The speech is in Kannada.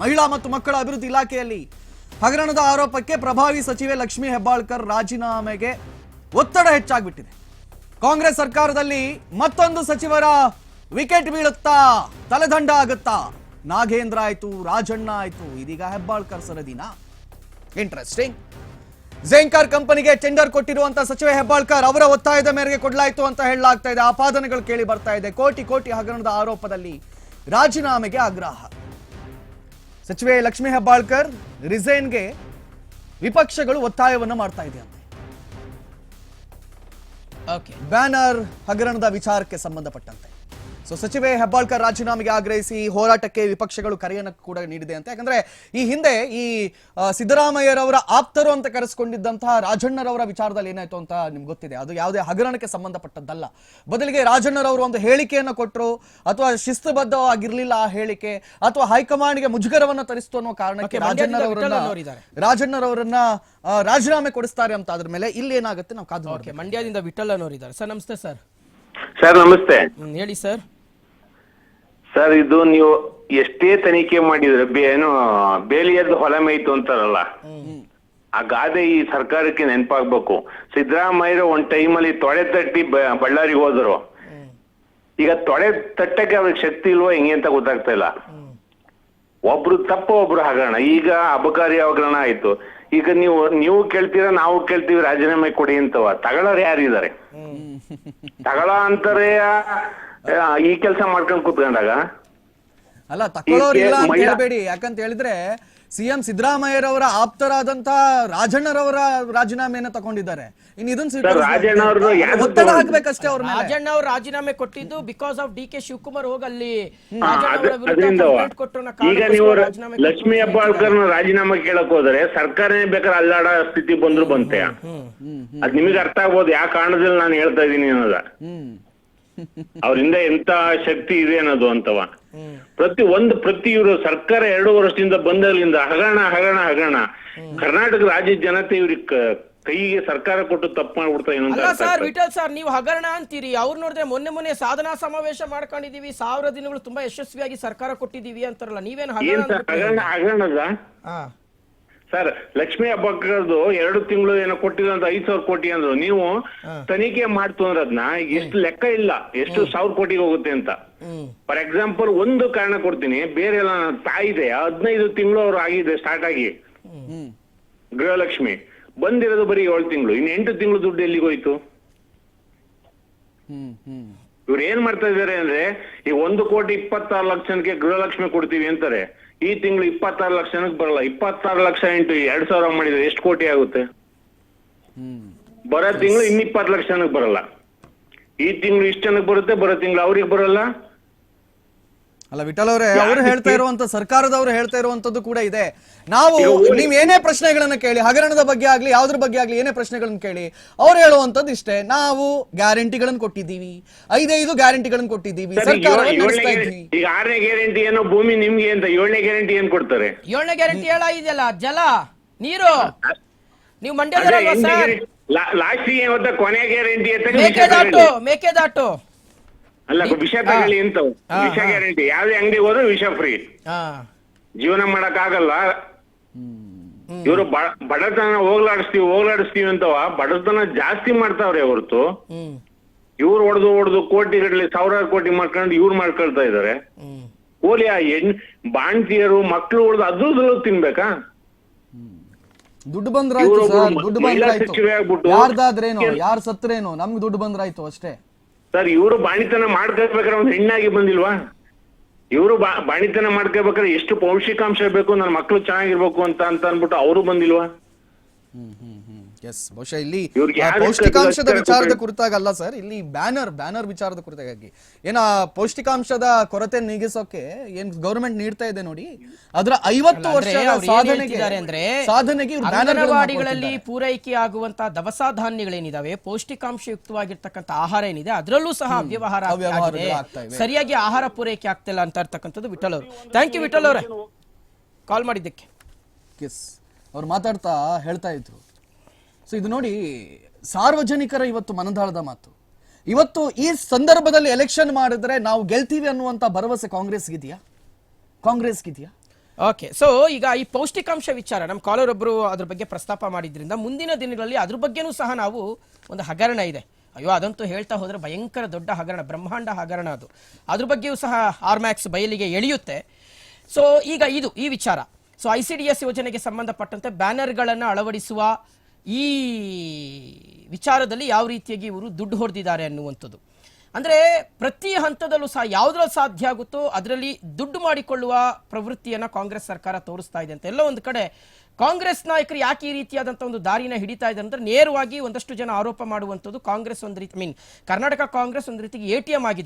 ಮಹಿಳಾ ಮತ್ತು ಮಕ್ಕಳ ಅಭಿವೃದ್ಧಿ ಇಲಾಖೆಯಲ್ಲಿ ಹಗರಣದ ಆರೋಪಕ್ಕೆ ಪ್ರಭಾವಿ ಸಚಿವೆ ಲಕ್ಷ್ಮೀ ಹೆಬ್ಬಾಳ್ಕರ್ ರಾಜೀನಾಮೆಗೆ ಒತ್ತಡ ಹೆಚ್ಚಾಗ್ಬಿಟ್ಟಿದೆ. ಕಾಂಗ್ರೆಸ್ ಸರ್ಕಾರದಲ್ಲಿ ಮತ್ತೊಂದು ಸಚಿವರ ವಿಕೆಟ್ ಬೀಳುತ್ತಾ, ತಲೆದಂಡ ಆಗುತ್ತಾ? ನಾಗೇಂದ್ರ ಆಯ್ತು, ರಾಜಣ್ಣ ಆಯ್ತು, ಇದೀಗ ಹೆಬ್ಬಾಳ್ಕರ್ ಸರದಿನ. ಇಂಟ್ರೆಸ್ಟಿಂಗ್. ಝೇಂಕರ್ ಕಂಪನಿಗೆ ಟೆಂಡರ್ ಕೊಟ್ಟಿರುವಂತಹ ಸಚಿವೆ ಹೆಬ್ಬಾಳ್ಕರ್ ಅವರ ಒತ್ತಾಯದ ಮೇರೆಗೆ ಕೊಡಲಾಯಿತು ಅಂತ ಹೇಳಲಾಗ್ತಾ ಇದೆ. ಆಪಾದನೆಗಳು ಕೇಳಿ ಬರ್ತಾ ಇದೆ. ಕೋಟಿ ಕೋಟಿ ಹಗರಣದ ಆರೋಪದಲ್ಲಿ ರಾಜೀನಾಮೆಗೆ ಆಗ್ರಹ. ಸಚಿವೆ ಲಕ್ಷ್ಮೀ ಹೆಬ್ಬಾಳ್ಕರ್ ರಿಸೈನ್ಗೆ ವಿಪಕ್ಷಗಳು ಒತ್ತಾಯವನ್ನು ಮಾಡ್ತಾ ಇದೆಯಂತೆ. ಬ್ಯಾನರ್ ಹಗರಣದ ವಿಚಾರಕ್ಕೆ ಸಂಬಂಧಪಟ್ಟಂತೆ ಸಚಿವೆ ಹೆಬ್ಬಾಳ್ಕರ್ ರಾಜೀನಾಮೆಗೆ ಆಗ್ರಹಿಸಿ ಹೋರಾಟಕ್ಕೆ ವಿಪಕ್ಷಗಳು ಕರೆಯನ್ನು ಕೂಡ ನೀಡಿದೆ ಅಂತ. ಯಾಕಂದ್ರೆ ಈ ಹಿಂದೆ ಈ ಸಿದ್ದರಾಮಯ್ಯರವರ ಆಪ್ತರು ಅಂತ ಕರೆಸಿಕೊಂಡಿದ್ದಂತಹ ರಾಜಣ್ಣರವರ ವಿಚಾರದಲ್ಲಿ ಏನಾಯ್ತು ಅಂತ ನಿಮ್ಗೆ ಗೊತ್ತಿದೆ. ಅದು ಯಾವುದೇ ಹಗರಣಕ್ಕೆ ಸಂಬಂಧಪಟ್ಟದ್ದಲ್ಲ. ಬದಲಿಗೆ ರಾಜಣ್ಣರವರು ಒಂದು ಹೇಳಿಕೆಯನ್ನು ಕೊಟ್ಟರು, ಅಥವಾ ಶಿಸ್ತುಬದ್ಧವಾಗಿರ್ಲಿಲ್ಲ ಆ ಹೇಳಿಕೆ, ಅಥವಾ ಹೈಕಮಾಂಡ್ಗೆ ಮುಜುಗರವನ್ನ ತರಿಸ್ತು ಅನ್ನೋ ಕಾರಣಕ್ಕೆ ರಾಜಣ್ಣರವರನ್ನ ರಾಜೀನಾಮೆ ಕೊಡಿಸ್ತಾರೆ ಅಂತ. ಅದ್ರ ಮೇಲೆ ಇಲ್ಲಿ ಏನಾಗುತ್ತೆ ನಾವು ಕಾದು ನೋಡ್ತೀವಿ. ಮಂಡ್ಯದಿಂದ ವಿಠಲ್ ಅನ್ನೋರಿದ್ದಾರೆ. ಸರ್ ನಮಸ್ತೆ. ಸರ್ ನಮಸ್ತೆ. ಹೇಳಿ ಸರ್. ಸರ್ ಇದು ನೀವು ಎಷ್ಟೇ ತನಿಖೆ ಮಾಡಿದ್ರೆ ಏನು ಬೇಲಿಯದ್ದು ಹೊಲ ಮೇಯ್ತು ಅಂತಾರಲ್ಲ, ಆ ಗಾದೆ ಈ ಸರ್ಕಾರಕ್ಕೆ ನೆನಪಾಗ್ಬೇಕು. ಸಿದ್ದರಾಮಯ್ಯ ಒಂದ್ ಟೈಮಲ್ಲಿ ತೊಡೆ ತಟ್ಟಿ ಬಳ್ಳಾರಿಗೆ ಹೋದ್ರು. ಈಗ ತೊಡೆ ತಟ್ಟಕ್ಕೆ ಅವ್ರಿಗೆ ಶಕ್ತಿ ಇಲ್ವಾ ಹೆಂಗೆ ಅಂತ ಗೊತ್ತಾಗ್ತಾ ಇಲ್ಲ. ಒಬ್ರು ತಪ್ಪು ಒಬ್ರು ಹಗರಣ. ಈಗ ಅಬಕಾರಿ ಹಗರಣ ಆಯ್ತು. ಈಗ ನೀವು ಕೇಳ್ತೀರಾ, ನಾವು ಕೇಳ್ತೀವಿ ರಾಜೀನಾಮೆ ಕೊಡಿ ಅಂತವ. ತಗೊಳ್ಳೋರು ಯಾರಿದ್ದಾರೆ? ತಗೊಳ್ಳೋ ಅಂತಾರೆ ಈ ಕೆಲಸ ಮಾಡ್ಕೊಂಡು ಕೂತ್ಕೊಂಡಾಗ. ಅಲ್ಲ, ತಗೊಳ್ಳೋರಿಲ್ಲ ಅಂತ ಹೇಳ್ಬೇಡಿ. ಯಾಕಂತ ಹೇಳಿದ್ರೆ ಸಿಎಂ ಸಿದ್ದರಾಮಯ್ಯರವರ ಆಪ್ತರಾದಂತಹ ರಾಜಣ್ಣರವರ ರಾಜೀನಾಮೆಯನ್ನ ತಗೊಂಡಿದ್ದಾರೆ. ಒತ್ತಡ ಹಾಕ್ಬೇಕಷ್ಟೇ ಅವ್ರ ಮೇಲೆ. ರಾಜಣ್ಣ ಅವರು ರಾಜೀನಾಮೆ ಕೊಟ್ಟಿದ್ದು because of D K Shivakumar ಹೋಗಿ ಅಲ್ಲಿ ಈಗ ನೀವು ಲಕ್ಷ್ಮೀ ಹೆಬ್ಬಾಳ್ಕರ್ ರಾಜೀನಾಮೆ ಕೇಳಕ್ ಹೋದ್ರೆ ಸರ್ಕಾರನೇ ಬೇಕಾದ್ರೆ ಅಲ್ಲಾಡೋ ಸ್ಥಿತಿ ಬಂದ್ರು ಬಂತೆ. ಅದ್ ನಿಮಗೆ ಅರ್ಥ ಆಗ್ಬೋದು ಯಾವ ಕಾರಣದಲ್ಲಿ ನಾನು ಹೇಳ್ತಾ ಇದ್ದೀನಿ ಅನ್ನೋದ. ಅವ್ರಿಂದ ಎಂತ ಶಕ್ತಿ ಇದೆ ಅನ್ನೋದು ಅಂತವ. ಪ್ರತಿ ಇವರು ಸರ್ಕಾರ 2 ವರ್ಷದಿಂದ ಬಂದಾಗಲಿಂದ ಹಗರಣ ಕರ್ನಾಟಕ ರಾಜ್ಯ ಜನತೆ ಇವ್ರಿಗೆ ಕೈಗೆ ಸರ್ಕಾರ ಕೊಟ್ಟು ತಪ್ಪು ಮಾಡ್ಬಿಡ್ತಾ ಏನಂತ. ಸರ್ ವಿಠಲ್ ಸರ್, ನೀವು ಹಗರಣ ಅಂತೀರಿ. ಅವ್ರು ನೋಡಿದ್ರೆ ಮೊನ್ನೆ ಸಾಧನಾ ಸಮಾವೇಶ ಮಾಡ್ಕೊಂಡಿದೀವಿ, 1000 ದಿನಗಳು ತುಂಬಾ ಯಶಸ್ವಿಯಾಗಿ ಸರ್ಕಾರ ಕೊಟ್ಟಿದೀವಿ ಅಂತಾರಲ್ಲ, ನೀವೇನು ಹಗರಣದ? ಸರ್ ಲಕ್ಷ್ಮೀ ಹೆಬ್ಬಾಳ್ಕರ್ದು 2 ತಿಂಗಳು ಏನೋ ಕೊಟ್ಟಿದ್ರು ಅಂತ 5,000 ಕೋಟಿ ಅಂದ್ರು. ನೀವು ತನಿಖೆ ಮಾಡ್ತು ಅಂದ್ರೆ ಅದನ್ನ ಎಷ್ಟು ಲೆಕ್ಕ ಇಲ್ಲ, ಎಷ್ಟು 1,000 ಕೋಟಿಗೆ ಹೋಗುತ್ತೆ ಅಂತ. ಫಾರ್ ಎಕ್ಸಾಂಪಲ್ ಒಂದು ಕಾರಣ ಕೊಡ್ತೀನಿ. ಬೇರೆ ಎಲ್ಲ ತಾಯಿದೆ 15 ತಿಂಗಳು ಅವ್ರು ಆಗಿದೆ ಸ್ಟಾರ್ಟ್ ಆಗಿ ಗೃಹಲಕ್ಷ್ಮಿ. ಬಂದಿರೋದು ಬರೀ 7 ತಿಂಗಳು. ಇನ್ನು 8 ತಿಂಗಳು ದುಡ್ಡು ಎಲ್ಲಿಗೆ ಹೋಯ್ತು? ಇವ್ರು ಏನ್ ಮಾಡ್ತಾ ಇದಾರೆ ಅಂದ್ರೆ, ಈ 1,26,00,000 ಜನಕ್ಕೆ ಗೃಹಲಕ್ಷ್ಮಿ ಕೊಡ್ತೀವಿ ಅಂತಾರೆ. ಈ ತಿಂಗಳು 26 ಲಕ್ಷ ಜನಕ್ಕೆ ಬರಲ್ಲ. 26 ಲಕ್ಷ ಇಂಟು 2,000 ಮಾಡಿದ್ರೆ ಎಷ್ಟು ಕೋಟಿ ಆಗುತ್ತೆ? ಬರೋ ತಿಂಗಳು ಇನ್ನು 20 ಲಕ್ಷ ಜನಕ್ಕೆ ಬರಲ್ಲ. ಈ ತಿಂಗಳು ಇಷ್ಟು ಜನಕ್ಕೆ ಬರುತ್ತೆ, ಬರೋ ತಿಂಗಳು ಅವ್ರಿಗೆ ಬರಲ್ಲ. ಅಲ್ಲ ವಿಠಲ್ ಅವರೇ, ಅವರು ಹೇಳ್ತಾ ಇರುವಂತ, ಸರ್ಕಾರದವರು ಹೇಳ್ತಾ ಇರುವಂತದ್ದು ಕೂಡ ಇದೆ. ನಾವು ನೀವ್ ಏನೇ ಪ್ರಶ್ನೆಗಳನ್ನ ಕೇಳಿ, ಹಗರಣದ ಬಗ್ಗೆ ಆಗ್ಲಿ ಯಾವ್ದ್ರ ಬಗ್ಗೆ ಆಗ್ಲಿ ಏನೇ ಪ್ರಶ್ನೆಗಳನ್ನ ಕೇಳಿ, ಅವ್ರು ಹೇಳುವಂತದ್ದು ಇಷ್ಟೇ, ನಾವು ಗ್ಯಾರಂಟಿಗಳನ್ನ ಕೊಟ್ಟಿದ್ದೀವಿ, 5 ಗ್ಯಾರಂಟಿಗಳನ್ನ ಕೊಟ್ಟಿದ್ದೀವಿ, ಸರ್ಕಾರ ನಡೆಸ್ತಾ ಇದ್ವಿ. ಈಗ 6ನೇ ಗ್ಯಾರಂಟಿ ಏನೋ ಭೂಮಿ ನಿಮ್ಗೆ ಅಂತ, 7ನೇ ಗ್ಯಾರಂಟಿ ಏನ್ ಕೊಡ್ತಾರೆ? 7ನೇ ಗ್ಯಾರಂಟಿ ಇದೆಯಲ್ಲ, ಜಲ ನೀರು. ನೀವು ಮಂಡ್ಯದಲ್ಲ ಸರ್, ಲಾಸ್ಟ್ ಕೊನೆ ಗ್ಯಾರಂಟಿ ಮೇಕೆದಾಟು ಅಲ್ಲ, ವಿಷ ತಗೊಳ್ಳಿ ಅಂತ ವಿಷ ಗ್ಯಾರಂಟಿ. ಯಾವ್ದೇ ಅಂಗಡಿಗೆ ಹೋದ್ರು ವಿಷ ಫ್ರೀ. ಜೀವನ ಮಾಡಕ್ ಆಗಲ್ಲ. ಇವರು ಬಡತನ ಹೋಗ್ಲಾಡಿಸ್ತೀವಿ ಅಂತವ ಬಡತನ ಜಾಸ್ತಿ ಮಾಡ್ತಾವ್ರೆ ಹೊರತು ಇವ್ರು ಹೊಡೆದು ಕೋಟಿಗಟ್ಟಲೆ 1000 ಕೋಟಿ ಮಾಡ್ಕೊಂಡು ಇವ್ರು ಮಾಡ್ಕೊಳ್ತಾ ಇದಾರೆ. ಕೋಲಿ ಆ ಬಾಣ್ತಿಯರು ಮಕ್ಳು ಹೊಡೆದು ಅದ್ರದ್ದು ತಿನ್ಬೇಕಾ? ದುಡ್ಡು ಬಂದ್ರಾಯ್ತು ಸರ್, ದುಡ್ಡು ಬಂದ್ರಾಯ್ತು. ಯಾರ್ದಾದ್ರೇನು, ಯಾರು ಸತ್ರೇನು, ನಮ್ಗೆ ದುಡ್ಡು ಬಂದ್ರಾಯ್ತು ಅಷ್ಟೇ ಸರ್. ಇವರು ಬಾಣಿತನ ಮಾಡ್ಕೋಬೇಕಾದ್ರೆ ಒಂದು ಹೆಣ್ಣಾಗಿ ಬಂದಿಲ್ವಾ? ಇವರು ಬಾಣಿತನ ಮಾಡ್ಕೋಬೇಕಾದ್ರೆ ಎಷ್ಟು ಪೌಷ್ಟಿಕಾಂಶ ಬೇಕು, ನನ್ನ ಮಕ್ಳು ಚೆನ್ನಾಗಿರ್ಬೇಕು ಅಂತ ಅನ್ಬಿಟ್ಟು ಅವರು ಬಂದಿಲ್ವಾ? ಎಸ್, ಬಹುಶಃ ಇಲ್ಲಿ ಪೌಷ್ಟಿಕಾಂಶದ ವಿಚಾರದ ಕುರಿತಾಗಲ್ಲ ಸರ್, ಇಲ್ಲಿ ಬ್ಯಾನರ್ ವಿಚಾರದ ಕುರಿತಾಗಿ ಏನ ಪೌಷ್ಟಿಕಾಂಶದ ಕೊರತೆ ನೀಗಿಸೋಕೆ ಏನ್ ಗವರ್ಮೆಂಟ್ ನೀಡ್ತಾ ಇದೆ ನೋಡಿ, ಅದರ 50 ವರ್ಷದ ಸಾಧನೆಗೆ ಅಂಗನವಾಡಿಗಳಲ್ಲಿ ಪೂರೈಕೆ ಆಗುವಂತಹ ದವಸ ಧಾನ್ಯಗಳೇನಿದಾವೆ, ಪೌಷ್ಟಿಕಾಂಶಯುಕ್ತವಾಗಿರ್ತಕ್ಕಂಥ ಆಹಾರ ಏನಿದೆ, ಅದರಲ್ಲೂ ಸಹ ಅವ್ಯವಹಾರ ಸರಿಯಾಗಿ ಆಹಾರ ಪೂರೈಕೆ ಆಗ್ತಿಲ್ಲ ಅಂತ ಇರ್ತಕ್ಕಂಥದ್ದು ವಿಠಲ್ ಅವರು. ಥ್ಯಾಂಕ್ ಯು ವಿಠಲ್ ಅವರೇ ಕಾಲ್ ಮಾಡಿದ್ದಕ್ಕೆ. ಅವ್ರು ಮಾತಾಡ್ತಾ ಹೇಳ್ತಾ ಇದ್ರು. ಸೊ ಇದು ನೋಡಿ, ಸಾರ್ವಜನಿಕರ ಇವತ್ತು ಮನದಾಳದ ಮಾತು. ಇವತ್ತು ಈ ಸಂದರ್ಭದಲ್ಲಿ ಎಲೆಕ್ಷನ್ ಮಾಡಿದ್ರೆ ನಾವು ಗೆಲ್ತೀವಿ ಅನ್ನುವಂತ ಭರವಸೆ ಕಾಂಗ್ರೆಸ್ಗಿದೆಯಾ? ಓಕೆ, ಸೊ ಈಗ ಈ ಪೌಷ್ಟಿಕಾಂಶ ವಿಚಾರ ನಮ್ಮ ಕಾಲರ್ ಒಬ್ರು ಅದ್ರ ಬಗ್ಗೆ ಪ್ರಸ್ತಾಪ ಮಾಡಿದ್ರಿಂದ ಮುಂದಿನ ದಿನಗಳಲ್ಲಿ ಅದ್ರ ಬಗ್ಗೆನೂ ಸಹ ನಾವು ಒಂದು ಹಗರಣ ಇದೆ. ಅಯ್ಯೋ ಅದಂತೂ ಹೇಳ್ತಾ ಹೋದ್ರೆ ಭಯಂಕರ ದೊಡ್ಡ ಹಗರಣ, ಬ್ರಹ್ಮಾಂಡ ಹಗರಣ ಅದು. ಅದ್ರ ಬಗ್ಗೆಯೂ ಸಹ ಆರ್ಮ್ಯಾಕ್ಸ್ ಬಯಲಿಗೆ ಎಳೆಯುತ್ತೆ. ಸೊ ಈಗ ಈ ವಿಚಾರ, ಸೊ ICDS ಯೋಜನೆಗೆ ಸಂಬಂಧಪಟ್ಟಂತೆ ಬ್ಯಾನರ್ಗಳನ್ನು ಅಳವಡಿಸುವ ಈ ವಿಚಾರದಲ್ಲಿ ಯಾವ ರೀತಿಯಾಗಿ ಇವರು ದುಡ್ಡು ಹೊಡೆದಿದ್ದಾರೆ ಅನ್ನುವಂಥದ್ದು. ಅಂದರೆ ಪ್ರತಿ ಹಂತದಲ್ಲೂ ಸಹ ಯಾವುದ್ರಲ್ಲಿ ಸಾಧ್ಯ ಆಗುತ್ತೋ ಅದರಲ್ಲಿ ದುಡ್ಡು ಮಾಡಿಕೊಳ್ಳುವ ಪ್ರವೃತ್ತಿಯನ್ನು ಕಾಂಗ್ರೆಸ್ ಸರ್ಕಾರ ತೋರಿಸ್ತಾ ಇದೆ ಅಂತ. ಎಲ್ಲೋ ಒಂದು ಕಡೆ ಕಾಂಗ್ರೆಸ್ ನಾಯಕರು ಯಾಕೆ ಈ ರೀತಿಯಾದಂಥ ಒಂದು ದಾರಿನ ಹಿಡಿತಾ ಇದೆ ಅಂದ್ರೆ ನೇರವಾಗಿ ಒಂದಷ್ಟು ಜನ ಆರೋಪ ಮಾಡುವಂಥದ್ದು ಕಾಂಗ್ರೆಸ್ ಒಂದು ರೀತಿ ಕರ್ನಾಟಕ ಕಾಂಗ್ರೆಸ್ ಒಂದು ರೀತಿಗೆ ATM ಆಗಿದೆ.